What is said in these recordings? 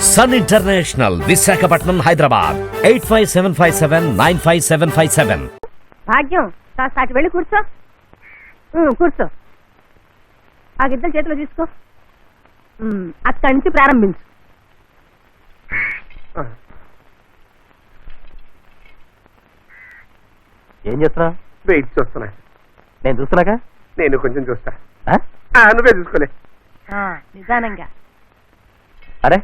Sun international, Visakhapatnam, Hyderabad. 8575795757. భాగ్యం కాస్త అటు వెళ్ళి కూర్చో. కూర్చో. ఆ గిద్దలు చేతిలో తీసుకో. అక్కడి నుంచి ప్రారంభించు. ఏం చేస్తున్నా? వెయిట్ చూస్తున్నా. నేను చూస్తున్నాగా. నేను కొంచెం చూస్తా. నువ్వే చూసుకోలే. నిదానంగా. అరే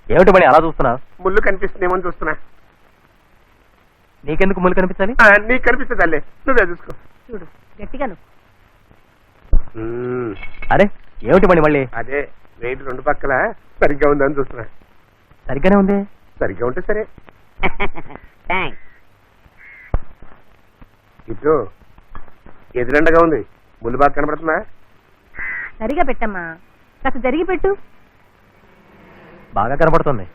ఏమిటి మణి అలా చూస్తున్నావు? ముళ్ళు కనిపిస్తుందేమో చూస్తున్నా. నీకెందుకు ముళ్ళు కనిపించాలి? నీకు కనిపిస్తుంది అల్లే, నువ్వే చూసుకో. చూడు గట్టిగా నువ్వు. అరే ఏమిటి మణి మళ్ళీ? అదే వెయిట్ రెండు పక్కల సరిగ్గా ఉందని చూస్తున్నా. సరిగ్గానే ఉంది. సరిగ్గా ఉంటే సరే. ఇటు ఎదురెండగా ఉంది. ముళ్ళు బాగా కనబడుతుందా? సరిగా పెట్టమ్మా. కాస్త జరిగి పెట్టు. బాగా కనబడుతుంది.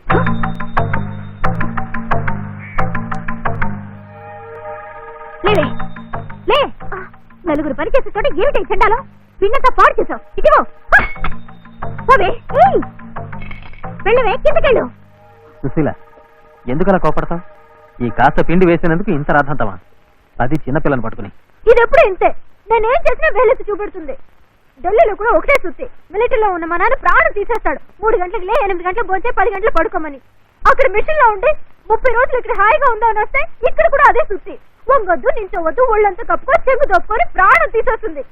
లే నలుగురు పని చేసే చోట ఏమిటి చెండాలో? పిన్నతో పాడు చేసావు. ఇదిగో వెళ్ళవే, కిందకెళ్ళు. సుశీల ఎందుకు అలా కోపడతావు? ఈ కాస్త పిండి వేసినందుకు ఇంత రాధంతమా? అది చిన్నపిల్లని పట్టుకుని. ఇది ఎప్పుడు ఇంతే. నేనేం చేసినా వేలెత్తి చూపెడుతుంది. ఢిల్లీలో కూడా ఒకటే సుత్తి. మిలిటరీలో ఉన్న మా నాన్న ప్రాణం తీసేస్తాడు. 3 గంటలకు లే, 8 గంటలకు పోతే 10 గంటలు పడుకోమని. అక్కడ మిషన్ లో ఉండి 30 రోజులు ఇక్కడ హాయిగా ఉందామని వస్తే ఇక్కడ కూడా అదే సుత్తి. వంగొద్దు, నించవద్దు, ఒళ్ళంతా కప్పుకొని చెంగు దొప్పుకొని ప్రాణం తీసేస్తుంది.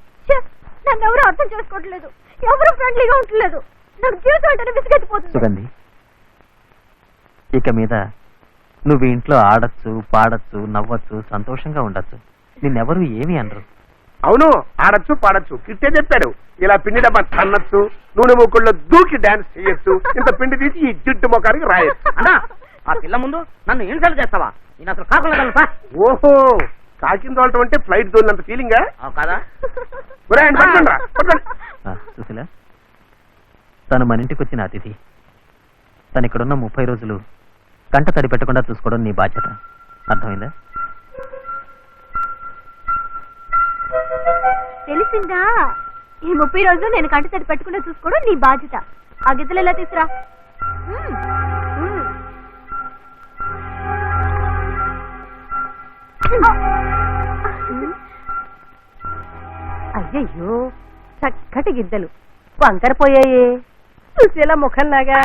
నన్ను ఎవరు అర్థం చేసుకోవట్లేదు. ఎవరు ఫ్రెండ్లీగా ఉండలేదు. నాకు జీవితం అంటే విసిగెత్తిపోతుంది. సుగంధి, ఇక మీద నువ్వు ఇంట్లో ఆడచ్చు, పాడచ్చు, నవ్వచ్చు, సంతోషంగా ఉండొచ్చు. నిన్నెవరు ఏమీ అనరు. అవును, ఆడచ్చు పాడచ్చు. కిట్టే చెప్పాడు. ఇలా పిండి డబ్బా తన్నచ్చు, నూనె మూకుల్లో దూకి డాన్స్ చేయొచ్చు, ఇంత పిండి తీసి ఈ జిడ్డు మొఖానికి రాయొచ్చు. అన్నా ఆ పిల్ల ముందు నన్ను ఇన్సల్ట్ చేస్తావా? నేను అసలు కాకుండా ఓహో, కాకింద తోలటం అంటే ఫ్లైట్ తోలినంత ఫీలింగా కాదా? సుశీల, తను మన ఇంటికి వచ్చిన అతిథి. తను ఇక్కడున్న 30 రోజులు కంట తడి పెట్టకుండా చూసుకోవడం నీ బాధ్యత. అర్థమైందా? తెలిసిందా? ఈ 30 రోజులు నేను కంటి తడి పెట్టకుండా చూసుకోవడం నీ బాధ్యత. ఆ గిద్దలు ఎలా తీసురా. అయ్యయ్యో, చక్కటి గిద్దలు వంకర పోయాయే. సుశీల ముఖంలాగా.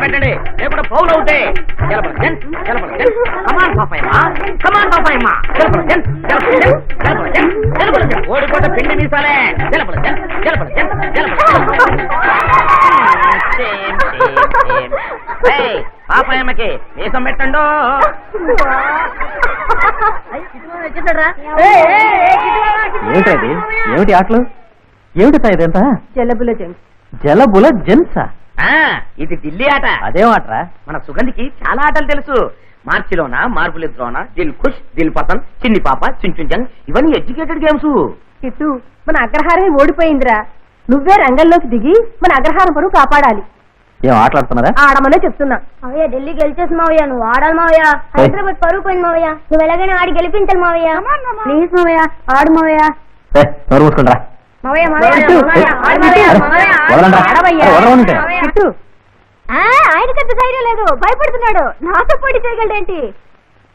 పెట్టండి, లేకుండా పౌలు అవుతాయి. ఓడిపోట పిండి మీసాలే. పాపాయమ్మకి మీసం పెట్టండు. ఏమిటది? ఏమిటి ఆటలు? ఏమిటి ఇదంతా? జలబుల జంక్. జలబుల జెంట్సా? ఇది ఢిల్లీ ఆట. అదేం ఆటరా? మన సుగంధికి చాలా ఆటలు తెలుసు. మార్చిలోనా, మార్పులిద్రోనా, దిల్ ఖుష్, దిల్ పతన్, చిన్ని పాప, చించుంజంగ్, ఇవన్నీ ఎడ్యుకేటెడ్ గేమ్స్. కిట్టు, మన అగ్రహారమే ఓడిపోయిందిరా. నువ్వే రంగంలోకి దిగి మన అగ్రహారం పరువు కాపాడాలి. ఏం ఆటలాడుతున్నారా? ఆడమనే చెప్తున్నా. అవయ్య, ఢిల్లీ గెలిచేసి మావయ్య. నువ్వు ఆడాలి మావయ్య. హైదరాబాద్ పరువు పోయింది మావయ్య. నువ్వు ఎలాగైనా ఆడి గెలిపించాలి మావయ్య. ప్లీజ్ మావయ్య, ఆడు మావయ్య. నోరు మూసుకుంటారా? ఆయనకంత ధైర్యం లేదు, భయపడుతున్నాడు. నాతో పోటీ చేయగలడేంటి?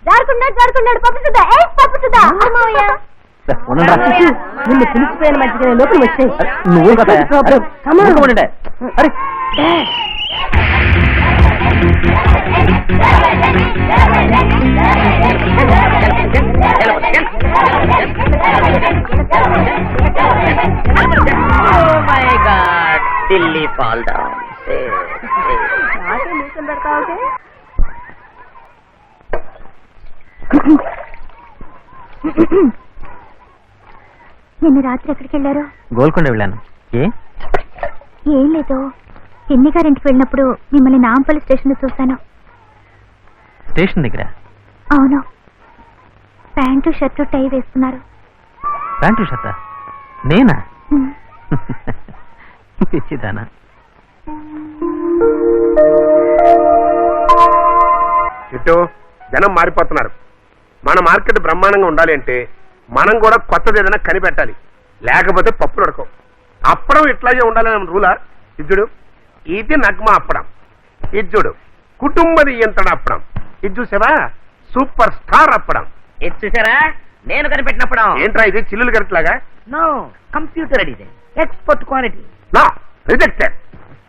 జారుకున్నాడు. పప్పుతుందా మావయ్య. నిన్ను పిలిచిపోయిన మధ్య లోపల వచ్చాయి. నువ్వు కదా అరే ఢిల్లీ ఫాల్ డౌన్. నిన్న రాత్రి ఎక్కడికి వెళ్ళారు? గోల్కొండ వెళ్ళాను. ఏం లేదు, ఎన్ని గారింటికి వెళ్ళినప్పుడు మిమ్మల్ని నాంపల్లి స్టేషన్ చూశాను. స్టేషన్ దగ్గర? అవును, ప్యాంటు షర్టు టై వేసుకున్నారు. ప్యాంటు షర్టా? నేనా? పిచ్చిదానా? ఇటు జనం మారిపోతున్నారు. మన మార్కెట్ బ్రహ్మాండంగా ఉండాలి అంటే మనం కూడా కొత్తది ఏదైనా కనిపెట్టాలి, లేకపోతే పప్పులు ఉడకవు. అప్పడం ఇట్లాగే ఉండాలని రూలా? ఇజ్జుడు ఇది నగ్మ అప్పడం, ఇజ్జుడు కుటుంబది ఎంతడ అప్పడం, ఇది చూసావా సూపర్ స్టార్ అప్పడం. ఇది చూసారా నేను కనిపెట్టినప్పుడు. ఏంట్రా ఇది చిల్లులు గరిట్లాగా? No, computer design, expert quality. నా రిజెక్టెడ్.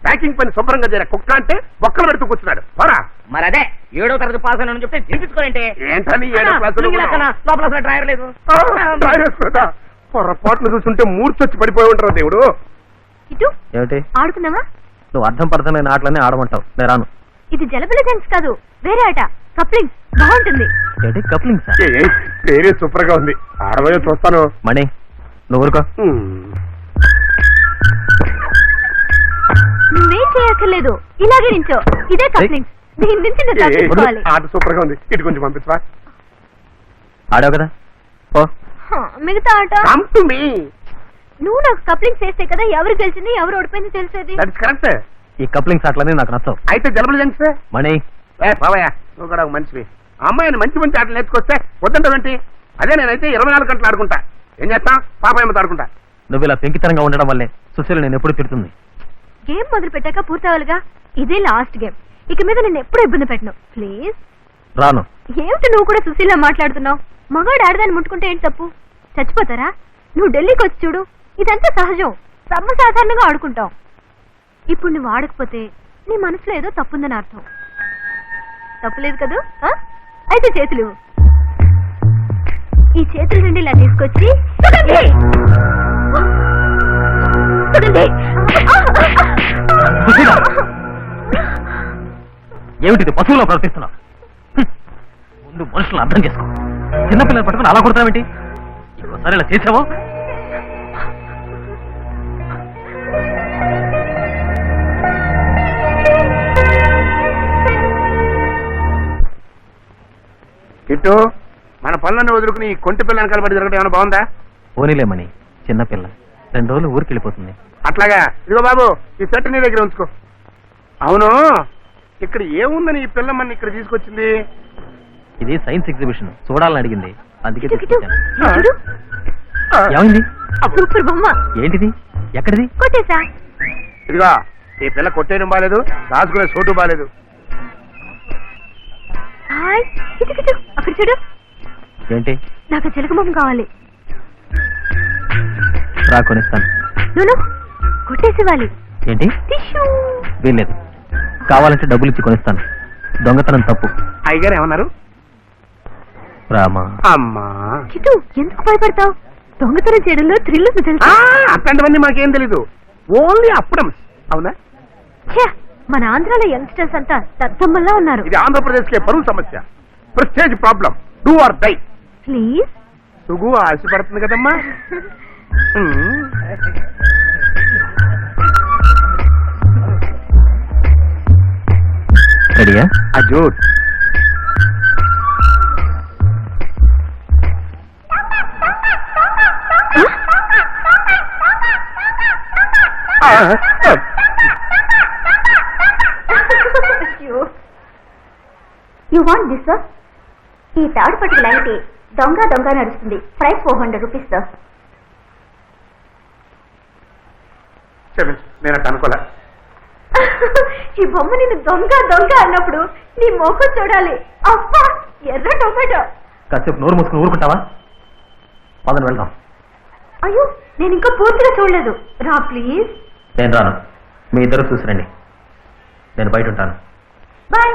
ప్యాకింగ్ పని శుభ్రంగా చేయ కుక్క అంటే బొక్కలు పెడుతూ కూర్చున్నాడు. పోరా. మరి అదే 7వ తరగతి పాస్ అని చెప్తే తినిపించుకోంటే ఏంటని 7వ క్లాసులో లోపల అసలు డ్రైవర్ లేదు. పొరపాట్లు చూస్తుంటే మూర్చొచ్చి పడిపోయి ఉంటారు దేవుడు. ఇటు ఏమిటి? ఆడుకుందామా? నువ్వు అర్థం పడతలేని ఆటలన్నీ ఆడమంటావు, నేను రాను. ఇది జలబుల జెంట్స్ కాదు, వేరే ఆట. కప్లింగ్ బాగుంటుంది. ఏంటి కప్లింగ్ సార్? పేరే సూపర్ గా ఉంది. ఆడబోయే చూస్తాను. మణి నువ్వు ఊరుకో. నువ్వేం చేయక్కర్లేదు, ఇలాగే నించో. ఇదే కప్లింగ్. దీని నుంచి నువ్వు తప్పించుకోవాలి. ఆట సూపర్ గా ఉంది. ఇటు కొంచెం పంపించవా? ఆడావు కదా, ఓ మిగతా ఆట కమ్ టు మీ. నువ్వు నాకు కప్లింగ్ చేస్తే కదా ఎవరు గెలిచింది ఎవరు ఓడిపోయింది తెలిసేది. That's correct. ఈ కప్లింగ్స్ ఆటలన్నీ నాకు నచ్చవు. అయితే జలబుల జంక్స్. మణి బావయ్య నువ్వు కూడా ఒక మనిషివి. ఆ అమ్మాయిని మంచి మంచి ఆటలు నేర్చుకొస్తే వద్దంటావేంటి? అదే నేనైతే 24 గంటలు ఆడుకుంటా. ఏం చేస్తా? పాపాయమ్మతో ఆడుకుంటా. నువ్వు ఇలా పెంకితనంగా ఉండడం వల్లే సుశీల నేను ఎప్పుడు తిడుతుంది. గేమ్ మొదలు పెట్టాక పూర్తవ్వాలిగా. ఇదే లాస్ట్ గేమ్. ఇక మీద నేను ఎప్పుడు ఇబ్బంది పెట్టను ప్లీజ్. రాను. ఏమిటి నువ్వు కూడా సుశీలా మాట్లాడుతున్నావు? మగాడు ఆడదాన్ని ముట్టుకుంటే ఏంటి తప్పు? చచ్చిపోతారా? నువ్వు ఢిల్లీకి వచ్చి చూడు, ఇదంతా సహజం, సర్వసాధారణంగా ఆడుకుంటాం. ఇప్పుడు నువ్వు ఆడకపోతే నీ మనసులో ఏదో తప్పుందని అర్థం. తప్పులేదు కదూ? అయితే చేతులు ఇవ్వు. ఈ చేతుల నుండి ఇలా తీసుకొచ్చి సుశీల! ఏమిటిది పశువులో ప్రవర్తిస్తున్నావు? ముందు మనుషులను అర్థం చేసుకో. చిన్నపిల్లలు పట్టుకుని అలా కొడతావేంటి? ఇంకోసారి ఇలా చేసావో కిట్టు మన పనులన్నీ వదులుకుని ఈ కొంటి పిల్లని కలబడి జరగడం ఏమైనా బాగుందా? పోనీలేమని, చిన్నపిల్ల 2 రోజులు ఊరికి వెళ్ళిపోతుంది. అట్లాగా. ఇదిగో బాబు ఈ సెట్ నీ దగ్గర ఉంచుకో. అవును, ఇక్కడ ఏముందని ఈ పిల్ల మన ఇక్కడ తీసుకొచ్చింది? ఇది సైన్స్ ఎగ్జిబిషన్ చూడాలని అడిగింది, అందుకే ఇటు, ఇటు. తీసుకొచ్చాను. చూడు, ఏమైంది? సూపర్ బొమ్మ. ఏంటిది? ఎక్కడిది? కొట్టేసా. ఇదిగో ఈ పిల్ల కొట్టేయడం బాలేదు, రాసుకునే చోటు బాలేదు. హాయ్, ఇటు, ఇటు. అక్కడ చూడు. ఏంటి? నాకు చిలక బొమ్మ కావాలి. రా కొనిస్తాను. నువ్వు కొట్టేసేవాలి. ఏంటి? టిష్యూ. వీల్లేదు, కావాలంటే డబ్బులు ఇచ్చి కొనిస్తాను. దొంగతనం తప్పు. అయ్యగారు ఏమన్నారు? రామా. అమ్మా కిటు, ఎందుకు భయపడతావు? దొంగతనం చేయడంలో థ్రిల్ ఉంది తెలుసా? అట్లాంటివన్నీ మాకేం తెలీదు. ఓన్లీ అప్పుడం. అవునా? ఛే, మన ఆంధ్రాలో యంగ్స్టర్స్ అంతా దద్దమ్మల్లా ఉన్నారు. ఇది ఆంధ్రప్రదేశ్ కే పరువు సమస్య, prestige problem. Do or die. Please. సుగు ఆశపడుతుంది కదమ్మా. రెడీయా? అజోట్. You want this sir? ఈ థర్డ్ పట్టిక లైన్కి దొంగ దొంగ నడుస్తుంది. Price 400 rupees sir. క్షమించు, నేను అట్ట అనుకోలే. ఈ బొమ్మ నేను దొంగ దొంగ అన్నప్పుడు నీ మొఖం చూడాలి. అబ్బా, ఎర్ర టొమాటో. కాసేపు నోరు మూసుకుని ఊరుకుంటావా? పదని వెళ్దాం. అయ్యో, నేను ఇంకా పూర్తిగా చూడలేదు. రా ప్లీజ్. నేను రాను, మీ ఇద్దరు చూసిరండి, నేను బయట ఉంటాను. బాయ్.